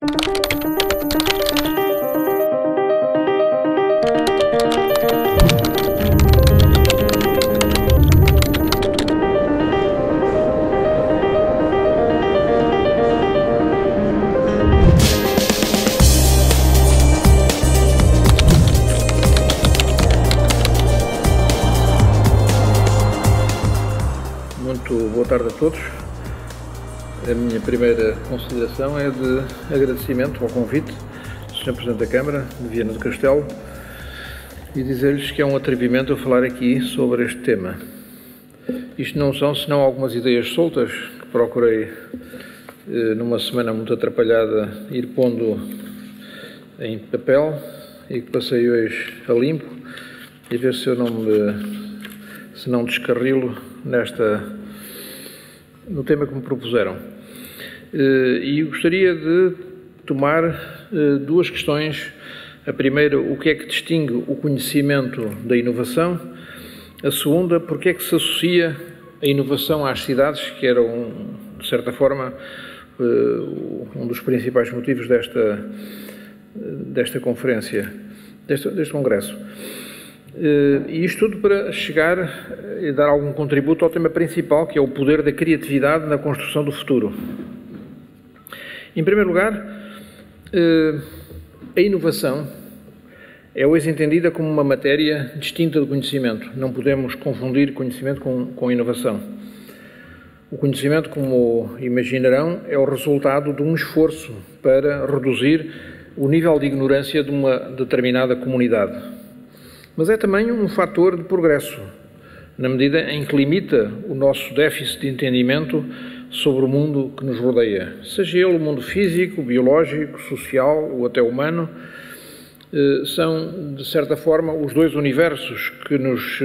Muito boa tarde a todos. A minha primeira consideração é de agradecimento ao convite do Sr. Presidente da Câmara de Viana do Castelo e dizer-lhes que é um atrevimento eu falar aqui sobre este tema. Isto não são senão algumas ideias soltas que procurei, numa semana muito atrapalhada, ir pondo em papel e que passei hoje a limpo e ver se eu não descarrilo no tema que me propuseram. E gostaria de tomar duas questões. A primeira, o que é que distingue o conhecimento da inovação? A segunda, porque é que se associa a inovação às cidades, que era, de certa forma, um dos principais motivos desta conferência, deste congresso. E isto tudo para chegar e dar algum contributo ao tema principal, que é o poder da criatividade na construção do futuro. Em primeiro lugar, a inovação é hoje entendida como uma matéria distinta do conhecimento. Não podemos confundir conhecimento com inovação. O conhecimento, como imaginarão, é o resultado de um esforço para reduzir o nível de ignorância de uma determinada comunidade. Mas é também um fator de progresso, na medida em que limita o nosso déficit de entendimento sobre o mundo que nos rodeia, seja ele o mundo físico, biológico, social ou até humano. São, de certa forma, os dois universos que nos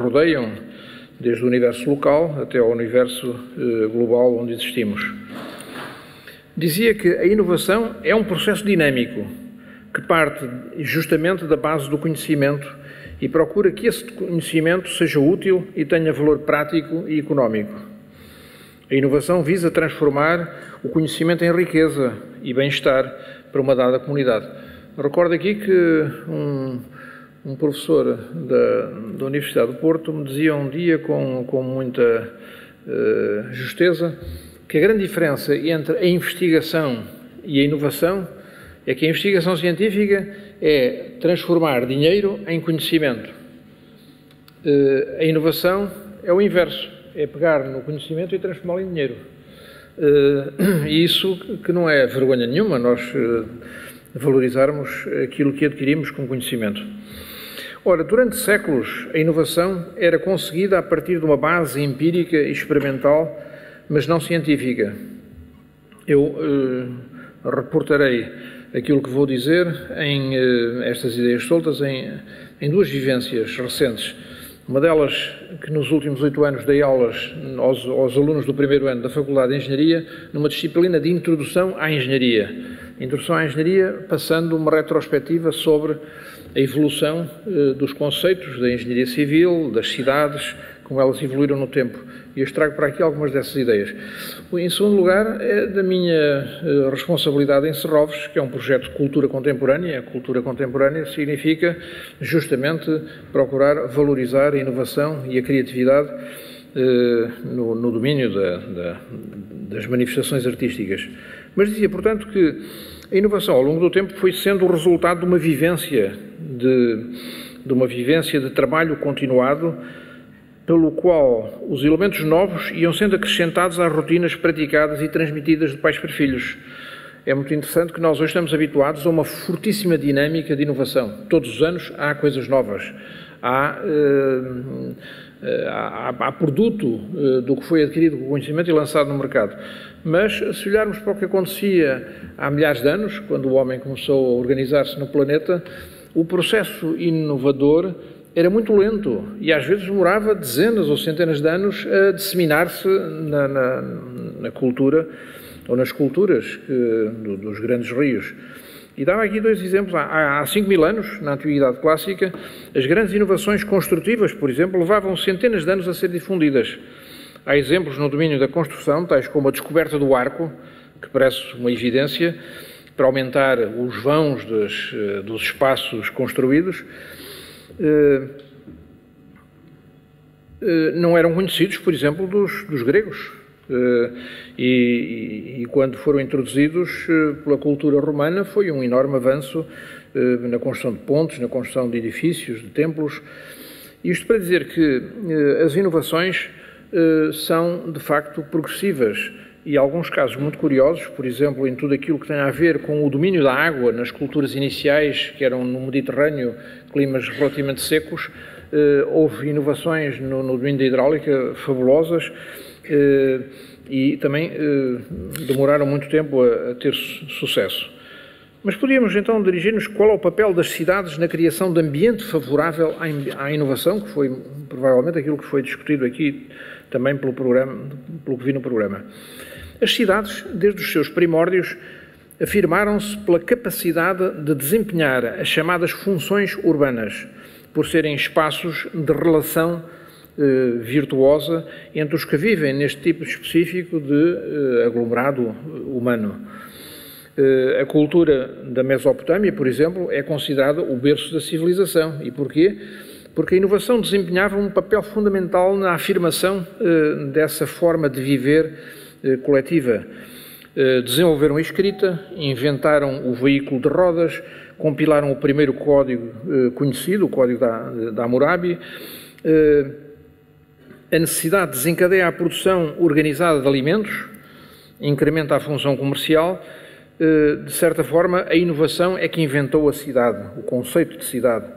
rodeiam, desde o universo local até ao universo global onde existimos. Dizia que a inovação é um processo dinâmico, que parte justamente da base do conhecimento e procura que esse conhecimento seja útil e tenha valor prático e económico. A inovação visa transformar o conhecimento em riqueza e bem-estar para uma dada comunidade. Recordo aqui que um professor da Universidade do Porto me dizia um dia com muita justeza que a grande diferença entre a investigação e a inovação é que a investigação científica é transformar dinheiro em conhecimento. A inovação é o inverso, é pegar no conhecimento e transformá-lo em dinheiro. E isso que não é vergonha nenhuma, nós valorizarmos aquilo que adquirimos com conhecimento. Ora, durante séculos, a inovação era conseguida a partir de uma base empírica e experimental, mas não científica. Eu reportarei aquilo que vou dizer em estas ideias soltas em duas vivências recentes. Uma delas, que nos últimos 8 anos dei aulas aos alunos do primeiro ano da Faculdade de Engenharia, numa disciplina de Introdução à Engenharia. Introdução à Engenharia, passando uma retrospectiva sobre a evolução dos conceitos da engenharia civil, das cidades, como elas evoluíram no tempo. E eu trago para aqui algumas dessas ideias. Em segundo lugar, é da minha responsabilidade em Serrovos, que é um projeto de cultura contemporânea. A cultura contemporânea significa justamente procurar valorizar a inovação e a criatividade no domínio das manifestações artísticas. Mas dizia, portanto, que a inovação ao longo do tempo foi sendo o resultado de uma vivência de trabalho continuado, pelo qual os elementos novos iam sendo acrescentados às rotinas praticadas e transmitidas de pais para filhos. É muito interessante que nós hoje estamos habituados a uma fortíssima dinâmica de inovação. Todos os anos há coisas novas. Há produto do que foi adquirido com o conhecimento e lançado no mercado. Mas, se olharmos para o que acontecia há milhares de anos, quando o homem começou a organizar-se no planeta, o processo inovador era muito lento e às vezes demorava dezenas ou centenas de anos a disseminar-se na cultura ou nas culturas dos grandes rios. E dava aqui dois exemplos. Há 5.000 anos, na Antiguidade Clássica, as grandes inovações construtivas, por exemplo, levavam centenas de anos a ser difundidas. Há exemplos no domínio da construção, tais como a descoberta do arco, que parece uma evidência, para aumentar os vãos dos espaços construídos, não eram conhecidos, por exemplo, dos gregos. E quando foram introduzidos pela cultura romana, foi um enorme avanço na construção de pontes, na construção de edifícios, de templos. Isto para dizer que as inovações são, de facto, progressivas e, em alguns casos muito curiosos, por exemplo, em tudo aquilo que tem a ver com o domínio da água nas culturas iniciais, que eram no Mediterrâneo, climas relativamente secos, houve inovações no domínio da hidráulica fabulosas e também demoraram muito tempo a ter sucesso. Mas podíamos então dirigir-nos qual é o papel das cidades na criação de ambiente favorável à inovação, que foi provavelmente aquilo que foi discutido aqui também pelo que vi no programa. As cidades, desde os seus primórdios, afirmaram-se pela capacidade de desempenhar as chamadas funções urbanas, por serem espaços de relação virtuosa entre os que vivem neste tipo específico de aglomerado humano. A cultura da Mesopotâmia, por exemplo, é considerada o berço da civilização. E porquê? Porque a inovação desempenhava um papel fundamental na afirmação dessa forma de viver coletiva. Desenvolveram a escrita, inventaram o veículo de rodas, compilaram o primeiro código conhecido, o Código da Hammurabi. A necessidade desencadeia a produção organizada de alimentos, incrementa a função comercial. De certa forma, a inovação é que inventou a cidade, o conceito de cidade.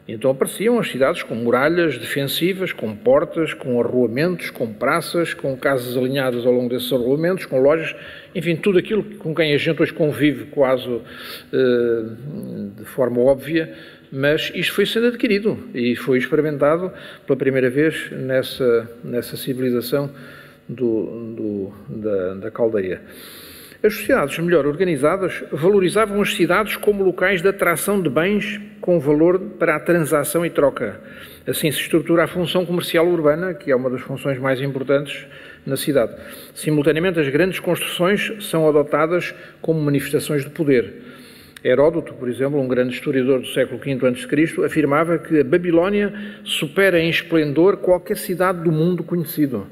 Então apareciam as cidades com muralhas defensivas, com portas, com arruamentos, com praças, com casas alinhadas ao longo desses arruamentos, com lojas, enfim, tudo aquilo com quem a gente hoje convive quase de forma óbvia, mas isto foi sendo adquirido e foi experimentado pela primeira vez nessa civilização da Caldeia. As sociedades melhor organizadas valorizavam as cidades como locais de atração de bens com valor para a transação e troca. Assim se estrutura a função comercial urbana, que é uma das funções mais importantes na cidade. Simultaneamente, as grandes construções são adotadas como manifestações de poder. Heródoto, por exemplo, um grande historiador do século V a.C., afirmava que a Babilónia supera em esplendor qualquer cidade do mundo conhecido.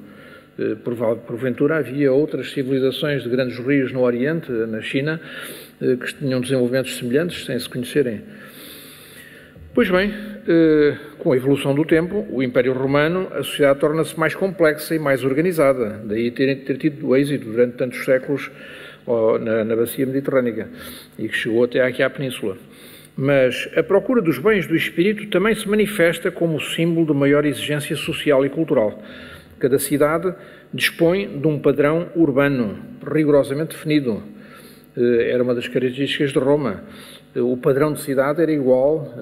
Porventura havia outras civilizações de grandes rios no Oriente, na China, que tinham desenvolvimentos semelhantes, sem se conhecerem. Pois bem, com a evolução do tempo, o Império Romano, a sociedade torna-se mais complexa e mais organizada, daí ter tido êxito durante tantos séculos na bacia mediterrânica e que chegou até aqui à península. Mas a procura dos bens do espírito também se manifesta como símbolo de maior exigência social e cultural. Cada cidade dispõe de um padrão urbano rigorosamente definido. Era uma das características de Roma. O padrão de cidade era igual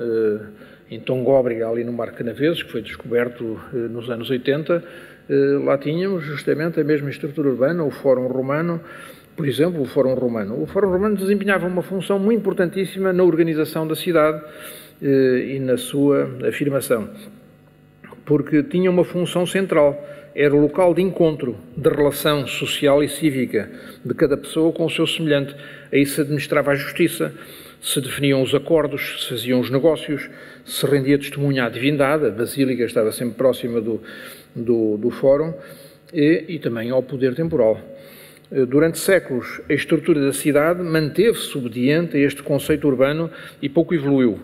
em Tongóbrega, ali no Mar Canaveses, que foi descoberto nos anos 80. Lá tínhamos justamente a mesma estrutura urbana, o Fórum Romano, por exemplo, o Fórum Romano. O Fórum Romano desempenhava uma função muito importantíssima na organização da cidade e na sua afirmação, porque tinha uma função central. Era o local de encontro, de relação social e cívica de cada pessoa com o seu semelhante. Aí se administrava a justiça, se definiam os acordos, se faziam os negócios, se rendia testemunha à divindade, a basílica estava sempre próxima do fórum, e também ao poder temporal. Durante séculos, a estrutura da cidade manteve-se obediente a este conceito urbano e pouco evoluiu.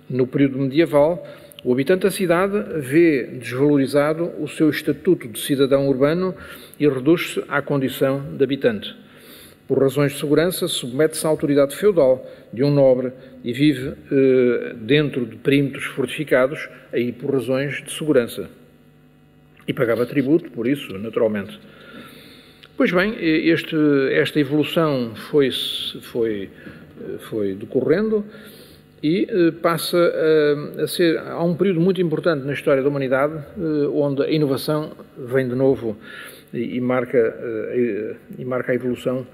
No período medieval, o habitante da cidade vê desvalorizado o seu estatuto de cidadão urbano e reduz-se à condição de habitante. Por razões de segurança, submete-se à autoridade feudal de um nobre e vive dentro de perímetros fortificados, aí por razões de segurança. E pagava tributo, por isso, naturalmente. Pois bem, esta evolução foi decorrendo e passa a ser, há um período muito importante na história da humanidade, onde a inovação vem de novo e marca a evolução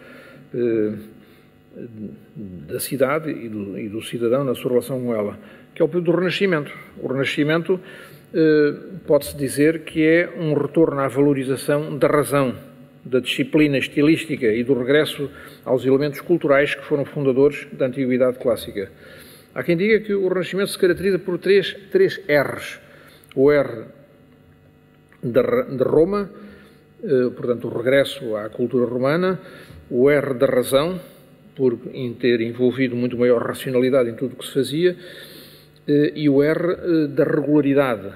da cidade e do cidadão na sua relação com ela, que é o período do Renascimento. O Renascimento pode-se dizer que é um retorno à valorização da razão da disciplina estilística e do regresso aos elementos culturais que foram fundadores da Antiguidade Clássica. Há quem diga que o Renascimento se caracteriza por três R's. O R de Roma, portanto, o regresso à cultura romana, o R da razão, por ter envolvido muito maior racionalidade em tudo o que se fazia, e o R da regularidade,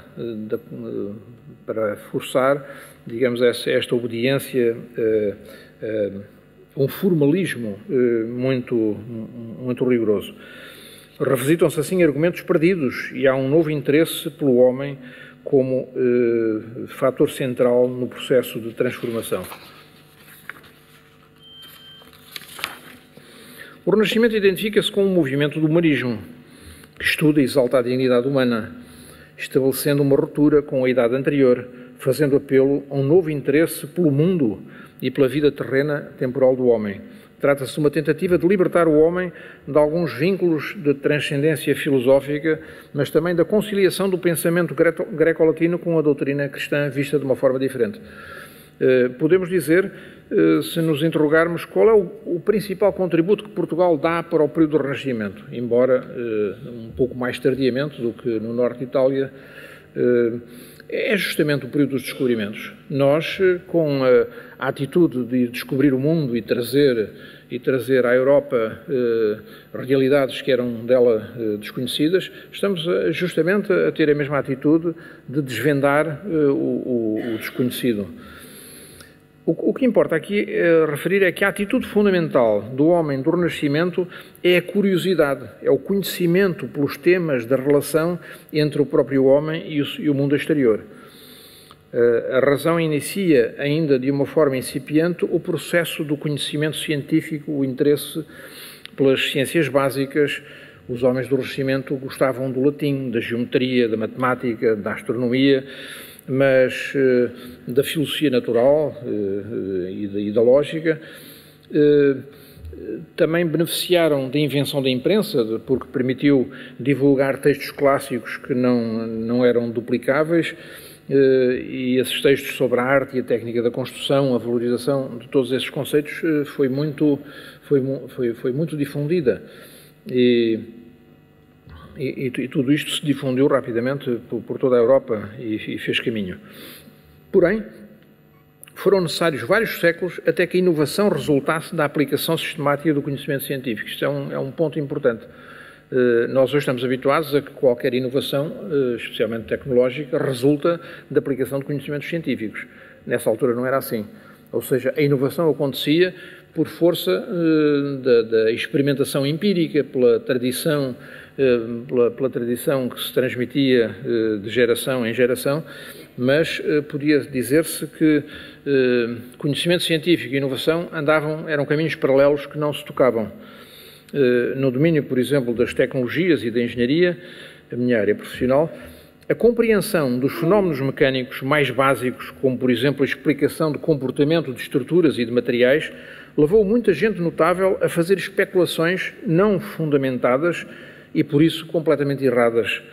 para forçar, digamos, esta obediência, um formalismo muito rigoroso. Revisitam-se assim argumentos perdidos e há um novo interesse pelo homem como fator central no processo de transformação. O Renascimento identifica-se com um movimento do humanismo, que estuda e exalta a dignidade humana, estabelecendo uma ruptura com a idade anterior, fazendo apelo a um novo interesse pelo mundo e pela vida terrena temporal do homem. Trata-se de uma tentativa de libertar o homem de alguns vínculos de transcendência filosófica, mas também da conciliação do pensamento greco-latino com a doutrina cristã vista de uma forma diferente. Podemos dizer, se nos interrogarmos, qual é o principal contributo que Portugal dá para o período do Renascimento, embora um pouco mais tardiamente do que no norte de Itália, é justamente o período dos descobrimentos. Nós, com a atitude de descobrir o mundo e trazer à Europa realidades que eram dela desconhecidas, estamos justamente a ter a mesma atitude de desvendar o desconhecido. O que importa aqui referir é que a atitude fundamental do homem do Renascimento é a curiosidade, é o conhecimento pelos temas da relação entre o próprio homem e o mundo exterior. A razão inicia, ainda de uma forma incipiente, o processo do conhecimento científico, o interesse pelas ciências básicas. Os homens do Renascimento gostavam do latim, da geometria, da matemática, da astronomia, mas da filosofia natural e da lógica. Também beneficiaram da invenção da imprensa, porque permitiu divulgar textos clássicos que não eram duplicáveis, e esses textos sobre a arte e a técnica da construção, a valorização de todos esses conceitos foi muito difundida. E tudo isto se difundiu rapidamente por toda a Europa e fez caminho. Porém, foram necessários vários séculos até que a inovação resultasse da aplicação sistemática do conhecimento científico. Isto é um ponto importante. Nós hoje estamos habituados a que qualquer inovação, especialmente tecnológica, resulta da aplicação de conhecimentos científicos. Nessa altura não era assim. Ou seja, a inovação acontecia por força da experimentação empírica, pela tradição que se transmitia de geração em geração, mas podia dizer-se que conhecimento científico e inovação eram caminhos paralelos que não se tocavam. No domínio, por exemplo, das tecnologias e da engenharia, a minha área profissional, a compreensão dos fenómenos mecânicos mais básicos, como, por exemplo, a explicação do comportamento de estruturas e de materiais, levou muita gente notável a fazer especulações não fundamentadas e, por isso, completamente erradas.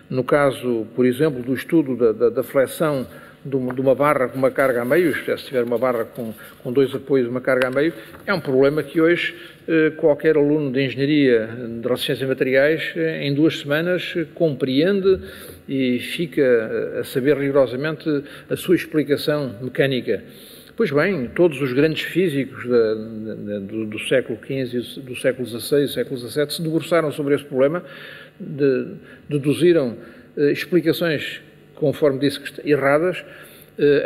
No caso, por exemplo, do estudo da flexão de uma barra com uma carga a meio, se tiver uma barra com dois apoios e uma carga a meio, é um problema que hoje qualquer aluno de engenharia de resistência a materiais, em 2 semanas, compreende e fica a saber rigorosamente a sua explicação mecânica. Pois bem, todos os grandes físicos do século XV, do século XVI e século XVII se debruçaram sobre esse problema, deduziram explicações, conforme disse, erradas,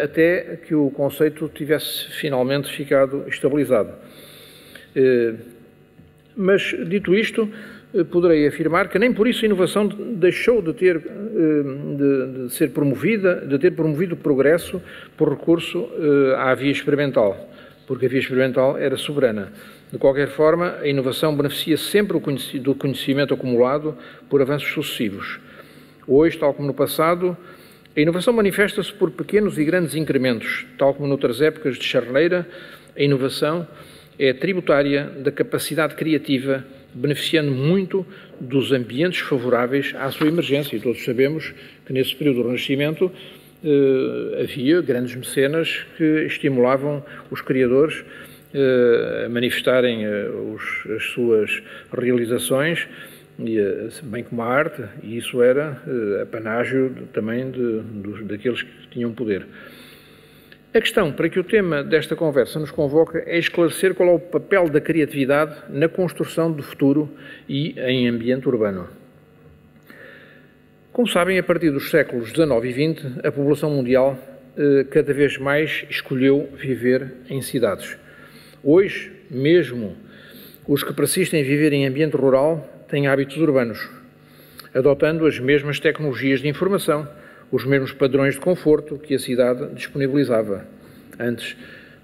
até que o conceito tivesse finalmente ficado estabilizado. Mas, dito isto, poderei afirmar que nem por isso a inovação deixou de ser promovida, de ter promovido o progresso por recurso à via experimental, porque a via experimental era soberana. De qualquer forma, a inovação beneficia sempre do conhecimento acumulado por avanços sucessivos. Hoje, tal como no passado, a inovação manifesta-se por pequenos e grandes incrementos. Tal como noutras épocas de charneira, a inovação é tributária da capacidade criativa, beneficiando muito dos ambientes favoráveis à sua emergência. E todos sabemos que nesse período do Renascimento havia grandes mecenas que estimulavam os criadores a manifestarem as suas realizações, bem como a arte, e isso era apanágio também daqueles que tinham poder. A questão para que o tema desta conversa nos convoca é esclarecer qual é o papel da criatividade na construção do futuro e em ambiente urbano. Como sabem, a partir dos séculos XIX e XX, a população mundial cada vez mais escolheu viver em cidades. Hoje, mesmo os que persistem em viver em ambiente rural têm hábitos urbanos, adotando as mesmas tecnologias de informação, os mesmos padrões de conforto que a cidade disponibilizava. Antes,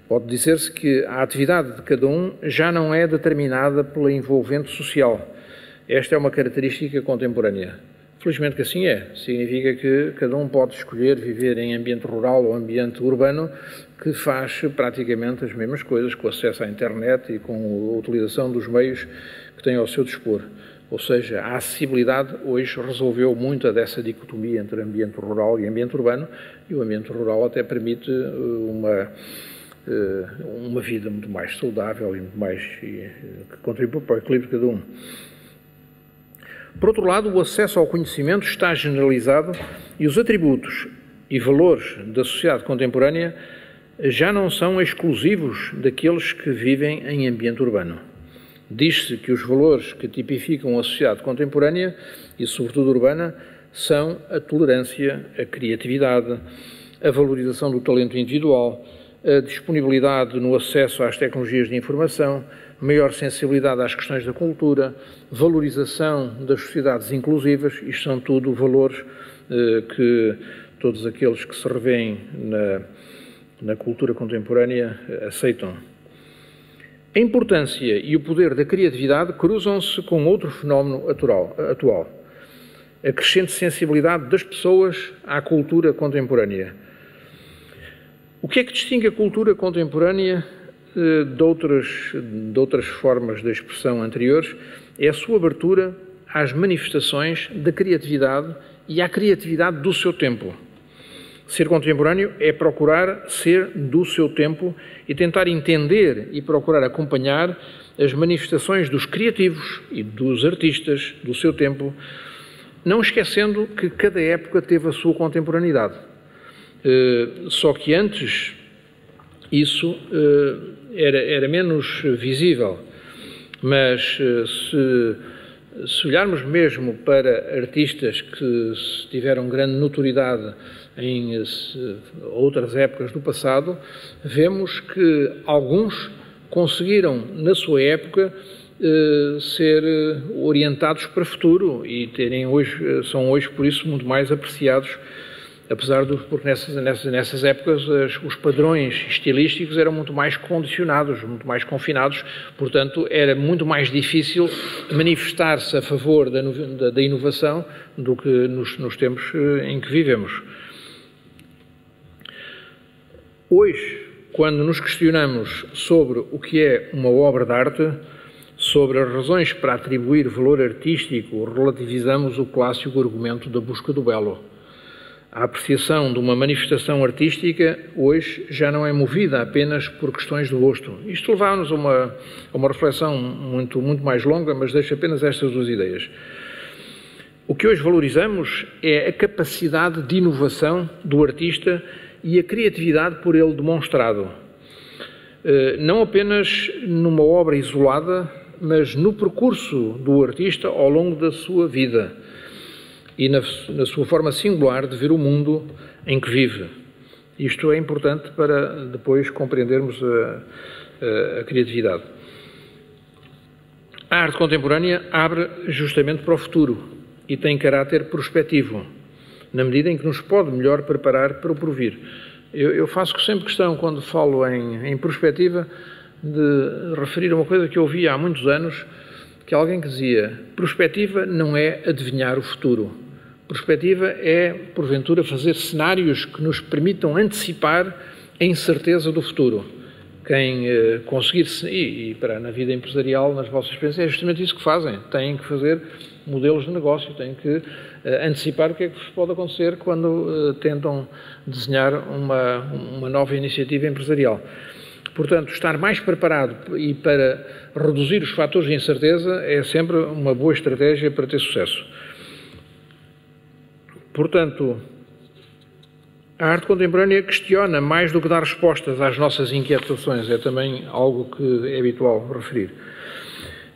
pode dizer-se que a atividade de cada um já não é determinada pela envolvente social. Esta é uma característica contemporânea. Felizmente que assim é. Significa que cada um pode escolher viver em ambiente rural ou ambiente urbano, que faz praticamente as mesmas coisas, com acesso à internet e com a utilização dos meios que tem ao seu dispor. Ou seja, a acessibilidade hoje resolveu muita dessa dicotomia entre ambiente rural e ambiente urbano, e o ambiente rural até permite uma vida muito mais saudável e muito mais que contribui para o equilíbrio de cada um. Por outro lado, o acesso ao conhecimento está generalizado e os atributos e valores da sociedade contemporânea já não são exclusivos daqueles que vivem em ambiente urbano. Diz-se que os valores que tipificam a sociedade contemporânea, e sobretudo urbana, são a tolerância, a criatividade, a valorização do talento individual, a disponibilidade no acesso às tecnologias de informação, maior sensibilidade às questões da cultura, valorização das sociedades inclusivas. Isto são tudo valores que todos aqueles que se revêem na cultura contemporânea aceitam. A importância e o poder da criatividade cruzam-se com outro fenómeno atual, a crescente sensibilidade das pessoas à cultura contemporânea. O que é que distingue a cultura contemporânea de outras formas de expressão anteriores? É a sua abertura às manifestações da criatividade e à criatividade do seu tempo. Ser contemporâneo é procurar ser do seu tempo e tentar entender e procurar acompanhar as manifestações dos criativos e dos artistas do seu tempo, não esquecendo que cada época teve a sua contemporaneidade. Só que antes isso era menos visível, mas se olharmos mesmo para artistas que tiveram grande notoriedade em outras épocas do passado, vemos que alguns conseguiram, na sua época, ser orientados para o futuro e são hoje, por isso, muito mais apreciados, porque nessas épocas os padrões estilísticos eram muito mais condicionados, muito mais confinados, portanto era muito mais difícil manifestar-se a favor da inovação do que nos tempos em que vivemos. Hoje, quando nos questionamos sobre o que é uma obra de arte, sobre as razões para atribuir valor artístico, relativizamos o clássico argumento da busca do belo. A apreciação de uma manifestação artística hoje já não é movida apenas por questões de gosto. Isto leva-nos a uma reflexão muito mais longa, mas deixa apenas estas duas ideias. O que hoje valorizamos é a capacidade de inovação do artista e a criatividade por ele demonstrado. Não apenas numa obra isolada, mas no percurso do artista ao longo da sua vida e na sua forma singular de ver o mundo em que vive. Isto é importante para depois compreendermos a criatividade. A arte contemporânea abre justamente para o futuro e tem caráter prospectivo, na medida em que nos pode melhor preparar para o porvir. Eu faço sempre questão, quando falo em perspectiva, de referir a uma coisa que eu ouvi há muitos anos, que alguém que dizia: perspectiva não é adivinhar o futuro. Perspectiva é, porventura, fazer cenários que nos permitam antecipar a incerteza do futuro. quem conseguir, e para na vida empresarial, nas vossas experiências, é justamente isso que fazem. Têm que fazer modelos de negócio, têm que antecipar o que é que vos pode acontecer quando tentam desenhar uma nova iniciativa empresarial. Portanto, estar mais preparado e para reduzir os fatores de incerteza é sempre uma boa estratégia para ter sucesso. Portanto, a arte contemporânea questiona mais do que dar respostas às nossas inquietações, é também algo que é habitual referir.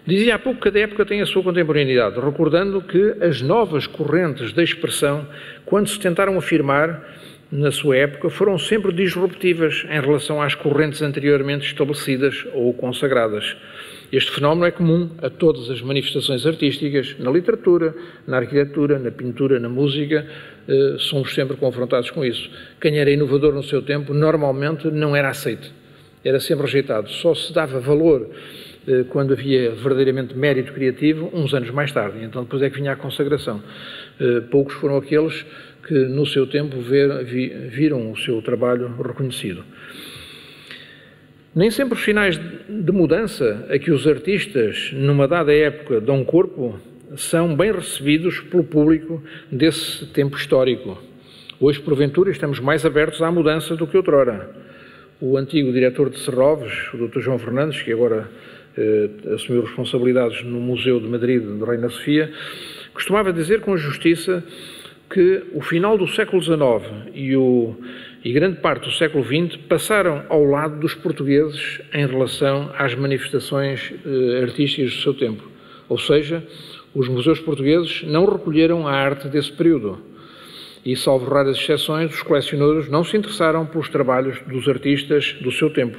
Dizia há pouco que cada época tem a sua contemporaneidade, recordando que as novas correntes da expressão, quando se tentaram afirmar na sua época, foram sempre disruptivas em relação às correntes anteriormente estabelecidas ou consagradas. Este fenómeno é comum a todas as manifestações artísticas, na literatura, na arquitetura, na pintura, na música, somos sempre confrontados com isso. Quem era inovador no seu tempo, normalmente não era aceito, era sempre rejeitado. Só se dava valor quando havia verdadeiramente mérito criativo, uns anos mais tarde. Então depois é que vinha a consagração. Poucos foram aqueles que no seu tempo viram o seu trabalho reconhecido. Nem sempre os sinais de mudança a que os artistas, numa dada época, dão corpo, são bem recebidos pelo público desse tempo histórico. Hoje, porventura, estamos mais abertos à mudança do que outrora. O antigo diretor de Serroves, o Dr. João Fernandes, que agora assumiu responsabilidades no Museu de Madrid de Reina Sofia, costumava dizer com justiça que o final do século XIX e grande parte do século XX passaram ao lado dos portugueses em relação às manifestações artísticas do seu tempo. Ou seja, os museus portugueses não recolheram a arte desse período e, salvo raras exceções, os colecionadores não se interessaram pelos trabalhos dos artistas do seu tempo.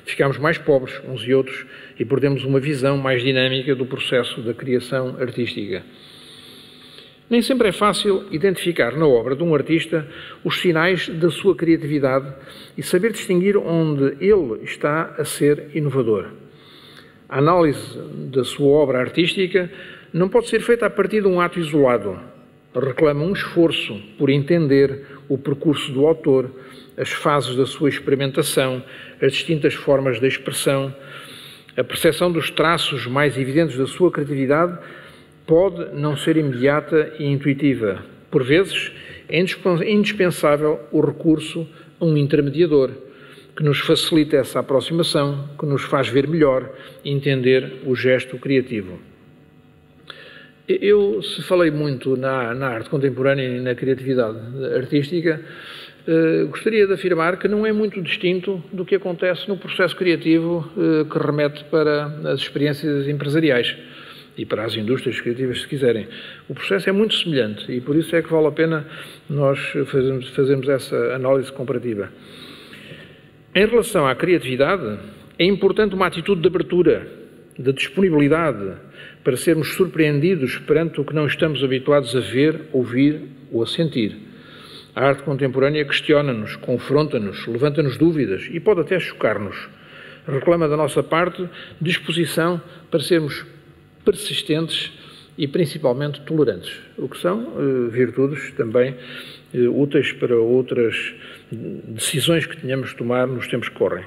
Ficámos mais pobres uns e outros e perdemos uma visão mais dinâmica do processo da criação artística. Nem sempre é fácil identificar na obra de um artista os sinais da sua criatividade e saber distinguir onde ele está a ser inovador. A análise da sua obra artística não pode ser feita a partir de um ato isolado. Reclama um esforço por entender o percurso do autor, as fases da sua experimentação, as distintas formas de expressão. A percepção dos traços mais evidentes da sua criatividade pode não ser imediata e intuitiva. Por vezes, é indispensável o recurso a um intermediador que nos facilita essa aproximação, que nos faz ver melhor e entender o gesto criativo. Eu, se falei muito na arte contemporânea e na criatividade artística, gostaria de afirmar que não é muito distinto do que acontece no processo criativo que remete para as experiências empresariais e para as indústrias criativas, se quiserem. O processo é muito semelhante e por isso é que vale a pena nós fazermos essa análise comparativa. Em relação à criatividade, é importante uma atitude de abertura, de disponibilidade, para sermos surpreendidos perante o que não estamos habituados a ver, ouvir ou a sentir. A arte contemporânea questiona-nos, confronta-nos, levanta-nos dúvidas e pode até chocar-nos. Reclama da nossa parte disposição para sermos persistentes e principalmente tolerantes, o que são virtudes também úteis para outras decisões que tenhamos de tomar nos tempos que correm.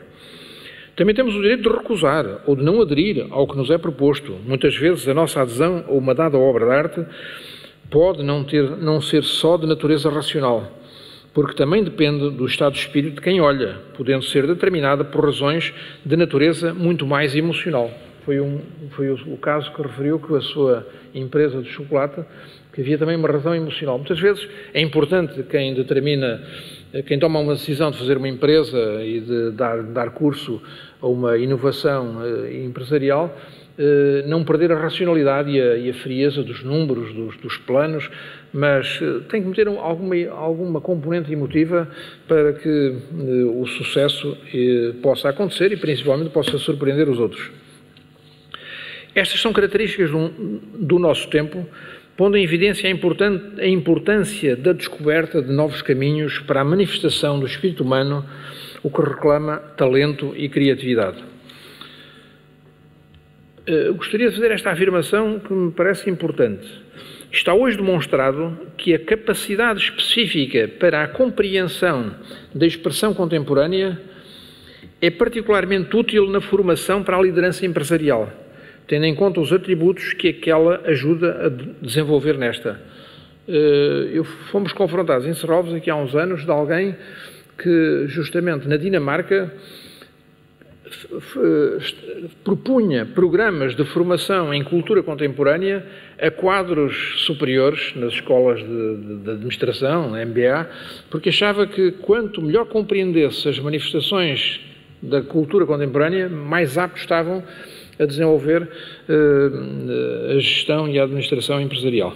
Também temos o direito de recusar ou de não aderir ao que nos é proposto. Muitas vezes a nossa adesão a uma dada obra de arte pode não ser só de natureza racional, porque também depende do estado de espírito de quem olha, podendo ser determinada por razões de natureza muito mais emocional. Foi o caso que referiu que a sua empresa de chocolate, que havia também uma razão emocional. Muitas vezes é importante quem toma uma decisão de fazer uma empresa e de dar curso a uma inovação empresarial, não perder a racionalidade e a frieza dos números, dos planos, mas tem que meter alguma componente emotiva para que o sucesso possa acontecer e principalmente possa surpreender os outros. Estas são características do nosso tempo, pondo em evidência a importância da descoberta de novos caminhos para a manifestação do espírito humano, o que reclama talento e criatividade. Gostaria de fazer esta afirmação que me parece importante. Está hoje demonstrado que a capacidade específica para a compreensão da expressão contemporânea é particularmente útil na formação para a liderança empresarial, tendo em conta os atributos que aquela ajuda a desenvolver nesta. Fomos confrontados em Serralves, aqui há uns anos, de alguém que, justamente na Dinamarca, propunha programas de formação em cultura contemporânea a quadros superiores nas escolas de administração, na MBA, porque achava que quanto melhor compreendesse as manifestações da cultura contemporânea, mais aptos estavam a desenvolver a gestão e a administração empresarial.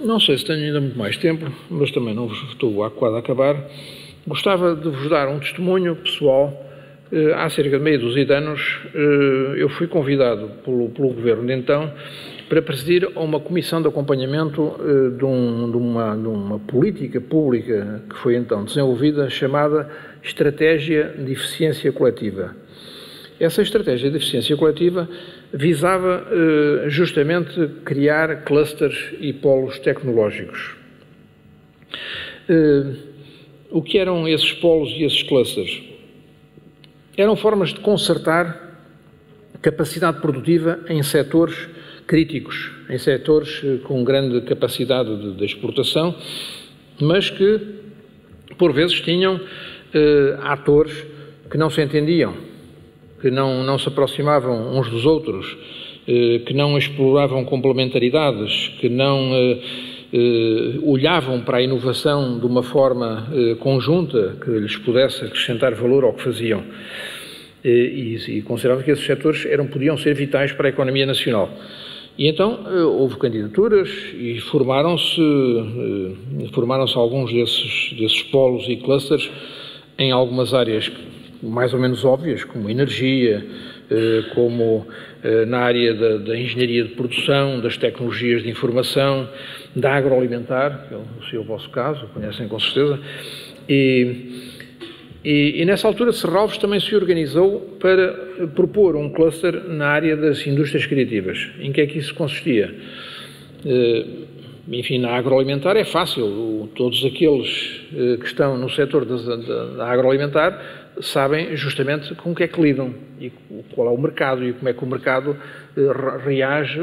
Não sei se tenho ainda muito mais tempo, mas também não estou quase a acabar. Gostava de vos dar um testemunho pessoal. Há cerca de meia dúzia de anos, eu fui convidado pelo governo de então para presidir a uma comissão de acompanhamento de uma política pública que foi então desenvolvida, chamada Estratégia de Eficiência Coletiva. Essa estratégia de eficiência coletiva visava justamente criar clusters e polos tecnológicos. O que eram esses polos e esses clusters? Eram formas de concertar capacidade produtiva em setores críticos, em setores com grande capacidade de exportação, mas que, por vezes, tinham atores que não se entendiam, que não se aproximavam uns dos outros, que não exploravam complementaridades, que não olhavam para a inovação de uma forma conjunta que lhes pudesse acrescentar valor ao que faziam. E consideravam que esses setores podiam ser vitais para a economia nacional. E então houve candidaturas e formaram-se alguns desses polos e clusters em algumas áreas mais ou menos óbvias, como energia, como na área da engenharia de produção, das tecnologias de informação, da agroalimentar, que é o vosso caso, conhecem com certeza, e nessa altura Serralves também se organizou para propor um cluster na área das indústrias criativas. Em que é que isso consistia? Enfim, na agroalimentar é fácil, todos aqueles que estão no setor da agroalimentar sabem justamente com o que é que lidam e qual é o mercado e como é que o mercado reage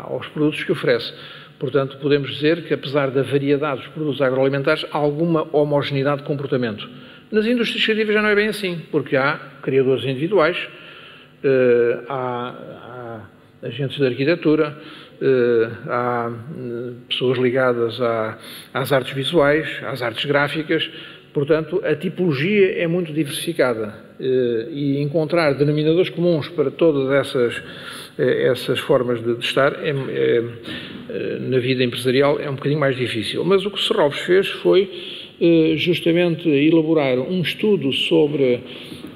aos produtos que oferece. Portanto, podemos dizer que, apesar da variedade dos produtos agroalimentares, há alguma homogeneidade de comportamento. Nas indústrias criativas já não é bem assim, porque há criadores individuais, há agentes de arquitetura, há pessoas ligadas às artes visuais, às artes gráficas. Portanto, a tipologia é muito diversificada e encontrar denominadores comuns para todas essas formas de estar na vida empresarial é um bocadinho mais difícil. Mas o que Serralves fez foi justamente elaborar um estudo sobre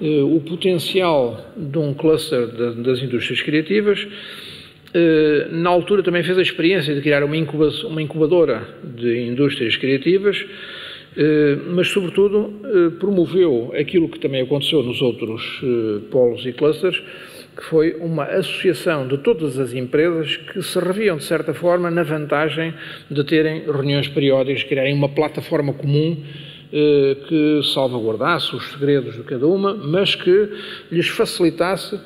o potencial de um cluster das indústrias criativas. Na altura também fez a experiência de criar uma incubadora de indústrias criativas, mas, sobretudo, promoveu aquilo que também aconteceu nos outros polos e clusters, que foi uma associação de todas as empresas que se reviam, de certa forma, na vantagem de terem reuniões periódicas, criarem uma plataforma comum que salvaguardasse os segredos de cada uma, mas que lhes facilitasse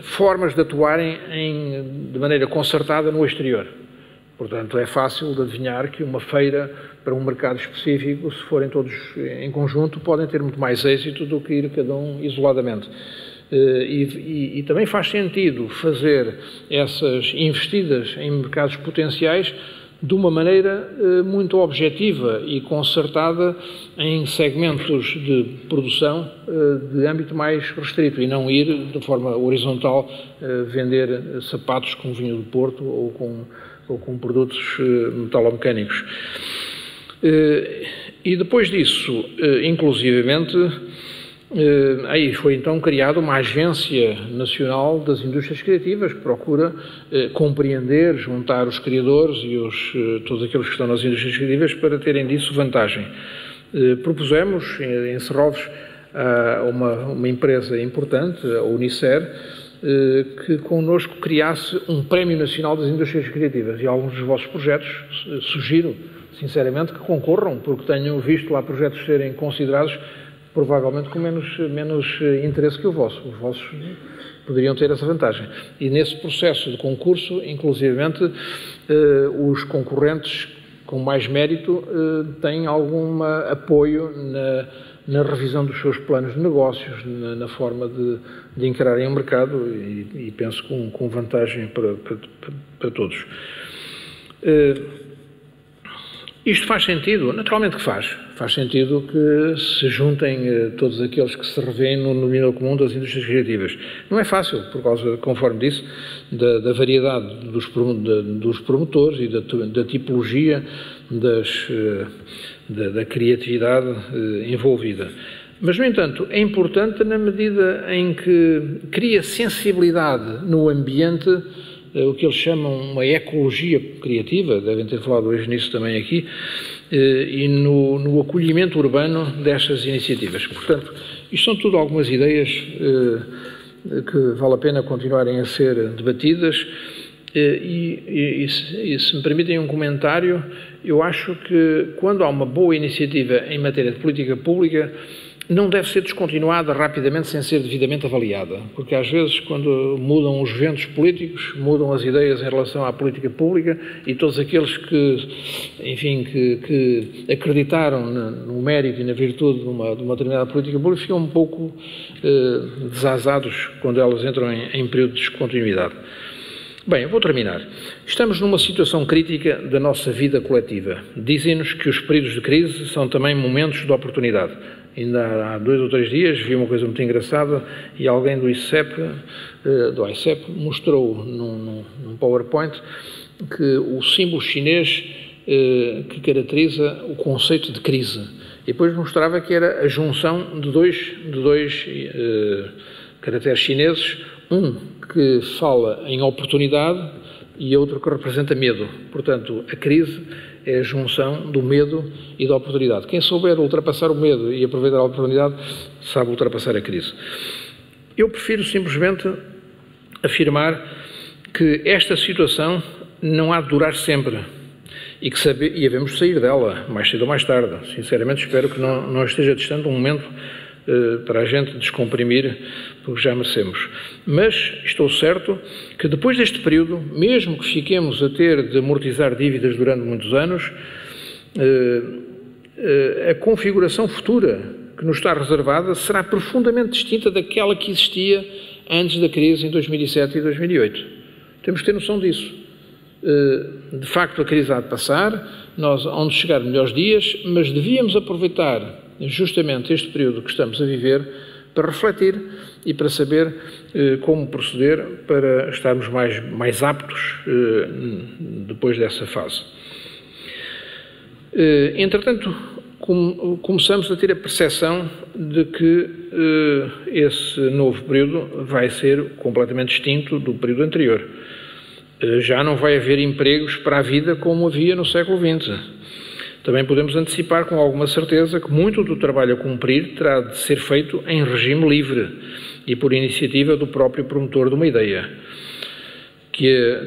formas de atuarem de maneira concertada no exterior. Portanto, é fácil de adivinhar que uma feira para um mercado específico, se forem todos em conjunto, podem ter muito mais êxito do que ir cada um isoladamente. E também faz sentido fazer essas investidas em mercados potenciais de uma maneira muito objetiva e concertada em segmentos de produção de âmbito mais restrito e não ir de forma horizontal vender sapatos com vinho do Porto ou com produtos metalomecânicos. E depois disso, inclusivamente, aí foi então criada uma Agência Nacional das Indústrias Criativas que procura compreender, juntar os criadores e todos aqueles que estão nas indústrias criativas para terem disso vantagem. Propusemos em Serralves uma empresa importante, a Unicer, que connosco criasse um Prémio Nacional das Indústrias Criativas, e alguns dos vossos projetos, sugiro, sinceramente, que concorram, porque tenho visto lá projetos serem considerados provavelmente com menos interesse que o vosso. Os vossos poderiam ter essa vantagem. E nesse processo de concurso, inclusivamente, os concorrentes com mais mérito têm algum apoio na revisão dos seus planos de negócios, na forma de encararem o mercado e penso com vantagem para todos. Isto faz sentido? Naturalmente que faz. Faz sentido que se juntem todos aqueles que se revêem no denominador comum das indústrias criativas. Não é fácil, por causa, conforme disse, da variedade dos promotores e da tipologia da criatividade envolvida. Mas, no entanto, é importante na medida em que cria sensibilidade no ambiente, o que eles chamam uma ecologia criativa, devem ter falado hoje nisso também aqui, e no acolhimento urbano destas iniciativas. Portanto, isto são tudo algumas ideias que vale a pena continuarem a ser debatidas e se me permitem um comentário, eu acho que quando há uma boa iniciativa em matéria de política pública, não deve ser descontinuada rapidamente sem ser devidamente avaliada, porque às vezes quando mudam os ventos políticos, mudam as ideias em relação à política pública e todos aqueles que acreditaram no mérito e na virtude de uma determinada política pública ficam um pouco desazados quando elas entram em período de descontinuidade. Bem, eu vou terminar. Estamos numa situação crítica da nossa vida coletiva. Dizem-nos que os períodos de crise são também momentos de oportunidade. Ainda há 2 ou 3 dias vi uma coisa muito engraçada e alguém do ICEP mostrou num PowerPoint que o símbolo chinês que caracteriza o conceito de crise. E depois mostrava que era a junção de dois caracteres chineses, um que fala em oportunidade e outro que representa medo. Portanto, a crise é a junção do medo e da oportunidade. Quem souber ultrapassar o medo e aproveitar a oportunidade, sabe ultrapassar a crise. Eu prefiro simplesmente afirmar que esta situação não há de durar sempre e havemos de sair dela, mais cedo ou mais tarde. Sinceramente, espero que não esteja distante um momento para a gente descomprimir, porque já merecemos. Mas estou certo que depois deste período, mesmo que fiquemos a ter de amortizar dívidas durante muitos anos, a configuração futura que nos está reservada será profundamente distinta daquela que existia antes da crise em 2007 e 2008. Temos que ter noção disso. De facto, a crise há de passar, nós hão de chegar melhores dias, mas devíamos aproveitar justamente este período que estamos a viver para refletir e para saber como proceder para estarmos mais aptos depois dessa fase. Entretanto, começamos a ter a percepção de que esse novo período vai ser completamente distinto do período anterior. Já não vai haver empregos para a vida como havia no século XX. Também podemos antecipar com alguma certeza que muito do trabalho a cumprir terá de ser feito em regime livre e por iniciativa do próprio promotor de uma ideia.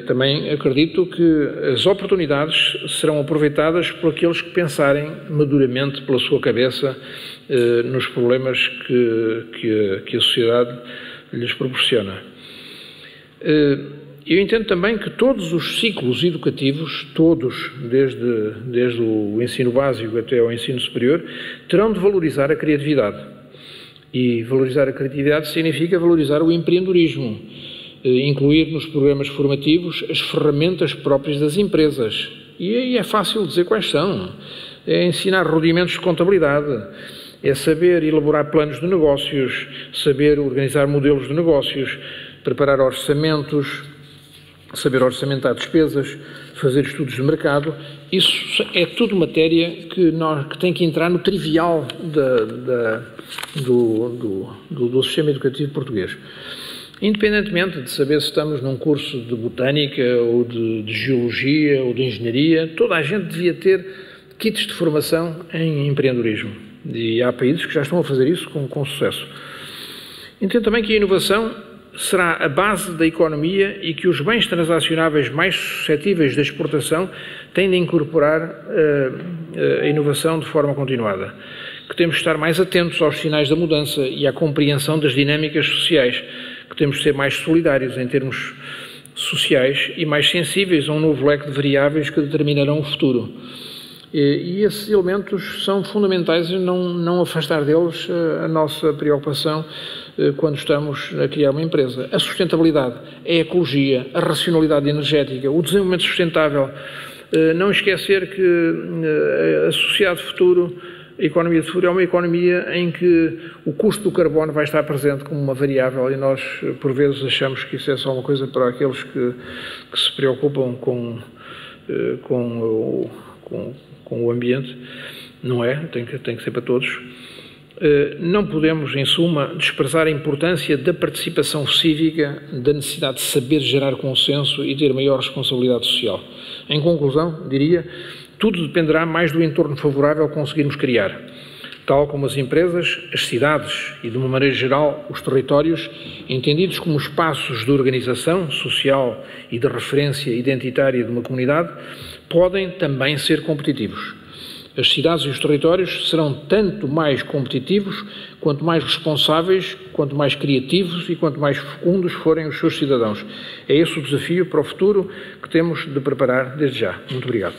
Também acredito que as oportunidades serão aproveitadas por aqueles que pensarem maduramente pela sua cabeça nos problemas que a sociedade lhes proporciona. Eu entendo também que todos os ciclos educativos, todos, desde o ensino básico até ao ensino superior, terão de valorizar a criatividade. E valorizar a criatividade significa valorizar o empreendedorismo, incluir nos programas formativos as ferramentas próprias das empresas. E aí é fácil dizer quais são. É ensinar rudimentos de contabilidade, é saber elaborar planos de negócios, saber organizar modelos de negócios, preparar orçamentos, saber orçamentar despesas, fazer estudos de mercado. Isso é tudo matéria que tem que entrar no trivial do sistema educativo português. Independentemente de saber se estamos num curso de botânica ou de geologia ou de engenharia, toda a gente devia ter kits de formação em empreendedorismo. E há países que já estão a fazer isso com sucesso. Entendo também que a inovação será a base da economia e que os bens transacionáveis mais suscetíveis de exportação têm de incorporar a inovação de forma continuada. Que temos de estar mais atentos aos sinais da mudança e à compreensão das dinâmicas sociais, que temos de ser mais solidários em termos sociais e mais sensíveis a um novo leque de variáveis que determinarão o futuro. E esses elementos são fundamentais e não afastar deles a nossa preocupação quando estamos a criar uma empresa. A sustentabilidade, a ecologia, a racionalidade energética, o desenvolvimento sustentável. Não esquecer que a sociedade de futuro, a economia de futuro, é uma economia em que o custo do carbono vai estar presente como uma variável e nós, por vezes, achamos que isso é só uma coisa para aqueles que se preocupam com o ambiente. Não é, tem que ser para todos. Não podemos, em suma, desprezar a importância da participação cívica, da necessidade de saber gerar consenso e ter maior responsabilidade social. Em conclusão, diria, tudo dependerá mais do entorno favorável que conseguirmos criar, tal como as empresas, as cidades e, de uma maneira geral, os territórios, entendidos como espaços de organização social e de referência identitária de uma comunidade, podem também ser competitivos. As cidades e os territórios serão tanto mais competitivos, quanto mais responsáveis, quanto mais criativos e quanto mais fecundos forem os seus cidadãos. É esse o desafio para o futuro que temos de preparar desde já. Muito obrigado.